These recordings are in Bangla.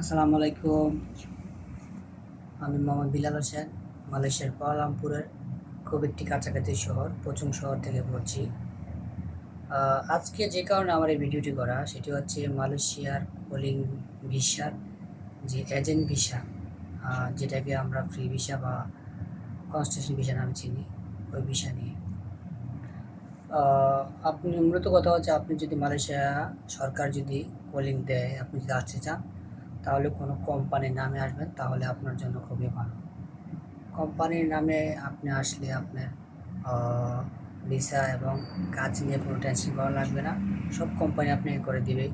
আসসালামু আলাইকুম। আমি মোহাম্মদ বিলাল হোসেন, মালয়েশিয়ার কুয়ালালামপুরের খুব একটি কাছাকাছি শহর পচুং শহর থেকে বলছি। আজকে যে কারণে আমার এই ভিডিওটি করা সেটি হচ্ছে মালয়েশিয়ার কলিং ভিসার যে এজেন্ট ভিসা, যেটাকে আমরা ফ্রি ভিসা বা কনস্ট্রাকশন ভিসা নামে চিনি, ওই ভিসা নিয়ে। আপনি মূলত কথা হচ্ছে, আপনি যদি মালয়েশিয়া সরকার যদি কলিং দেয়, আপনি যদি আসতে চান, তাহলে কোনো কোম্পানির নামে আসবেন, তাহলে আপনার জন্য খুবই ভালো। কোম্পানির নামে আপনি আসলে আপনার ভিসা এবং কাজ নিয়ে কোনো টেনশন করা লাগবে না, সব কোম্পানি আপনাকে করে দিবে।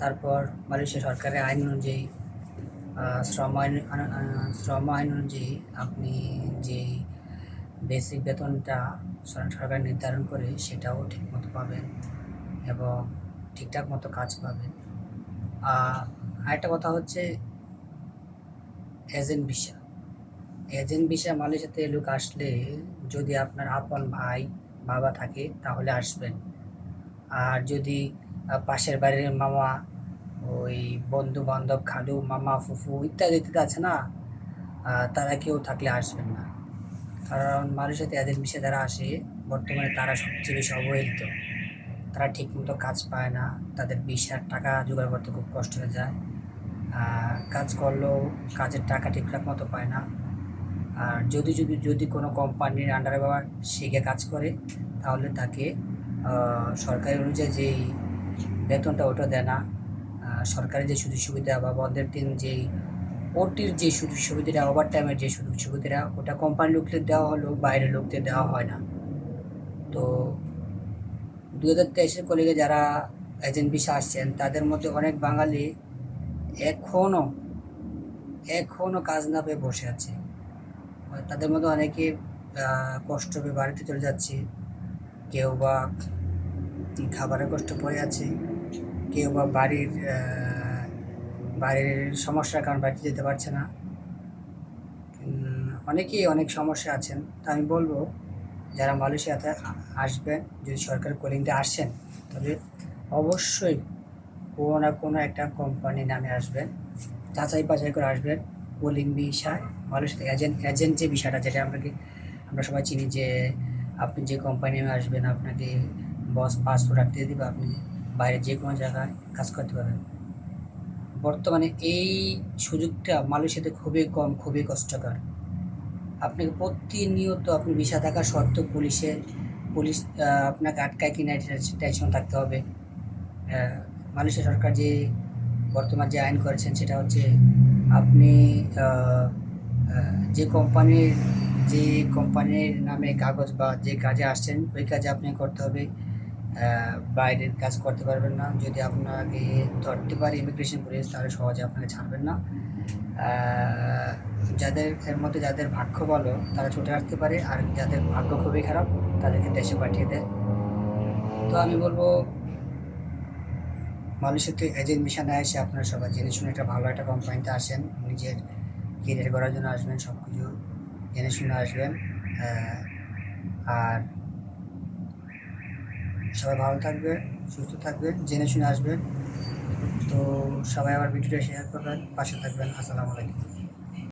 তারপর মালয়েশিয়া সরকারের আইন অনুযায়ী, শ্রম আইন অনুযায়ী আপনি যে বেসিক বেতনটা সরকার নির্ধারণ করে সেটাও ঠিকমতো পাবেন এবং ঠিকঠাক মতো কাজ পাবেন। আরেকটা কথা হচ্ছে এজেন্ট ভিসা। এজেন্ট ভিসা মালয়েশিয়াতে লোক আসলে যদি আপনার আপন ভাই বাবা থাকে তাহলে আসবেন। আর যদি পাশের বাড়ির মামা, ওই বন্ধু বান্ধব, খালু মামা ফুফু ইত্যাদি ইত্যাদি আছে না, তারা কেউ থাকলে আসবেন না। কারণ মালয়েশিয়াতে এজেন্ট ভিসা যারা আসে বর্তমানে তারা সবচেয়ে বেশি অবহেলিত। তারা ঠিকমতো কাজ পায় না, তাদের ভিসার টাকা জোগাড় করতে খুব কষ্ট হয়ে যায়। কাজ করলেও কাজের টাকা ঠিকঠাক মতো পায় না। আর যদি কোনো কোম্পানির আন্ডারে বা সে গিয়ে কাজ করে, তাহলে তাকে সরকারি অনুযায়ী যেই বেতনটা ওটা দেয় না। সরকারি যে সুযোগ সুবিধা বা বন্ধের দিন যেই ওটির যে সুযোগ সুবিধাটা, ওভার টাইমের যে সুযোগ সুবিধাটা, ওটা কোম্পানির লোকদের দেওয়া হলেও বাইরের লোকদের দেওয়া হয় না। তো 2023 কলেজে যারা এজেন্ট ভিসা আসছেন তাদের মধ্যে অনেক বাঙালি এখনও কাজ না পেয়ে বসে আছে। তাদের মধ্যে অনেকে কষ্ট পেয়ে বাড়িতে চলে যাচ্ছে, কেউ বা খাবারের কষ্ট পড়ে আছে, কেউ বা বাড়ির সমস্যার কারণে বাড়িতে যেতে পারছে না। অনেকেই অনেক সমস্যা আছেন। তা আমি বলবো, যারা মালয়েশিয়াতে আসবেন, যদি সরকারি কলিংতে আসেন, তবে অবশ্যই কোনো না কোনো একটা কোম্পানির নামে আসবেন, যাচাই বাছাই করে আসবেন। কলিং ভিসায় মালয়েশিয়াতে এজেন্ট যে বিষয়টা, যেটা আমরা সবাই চিনি, যে আপনি যে কোম্পানি নামে আসবেন আপনাকে বস পাসপোর্ট রাখতে দিবে, আপনি বাইরে যে কোনো জায়গায় কাজ করতে পারবেন। বর্তমানে এই সুযোগটা মালয়েশিয়াতে খুবই কম, খুবই কষ্টকর। আপনাকে প্রতিনিয়ত আপনি ভিসা থাকা সত্ত্বেও পুলিশ আপনাকে আটকায় কিনা টেনশন থাকতে হবে। মালয়েশিয়া সরকার যে বর্তমান যে আইন করেছেন সেটা হচ্ছে, আপনি যে কোম্পানির নামে কাগজ বা যে কাজে আসছেন ওই কাজে আপনি করতে হবে, বাইরের কাজ করতে পারবেন না। যদি আপনাকে ধরতে পারে ইমিগ্রেশন পুলিশ, তাহলে সহজে আপনাকে ছাড়বেন না। এর মধ্যে যাদের ভাগ্য ভালো তারা ছুটে আসতে পারে, আর যাদের ভাগ্য খুবই খারাপ তাদেরকে দেশে পাঠিয়ে দেয়। তো আমি বলবো, মালয়েশিয়াতে এজেন্ট ভিসা না এসে আপনারা সবাই জেনে শুনে একটা ভালো একটা কোম্পানিতে আসেন, নিজের কেরিয়ার করার জন্য আসবেন, সব কিছু জেনে শুনে আসবেন। আর সবাই ভালো থাকবেন, সুস্থ থাকবেন, জেনে শুনে আসবেন। তো সবাই আমার ভিডিওটা শেয়ার করবেন, পাশে থাকবেন। আসসালামু আলাইকুম।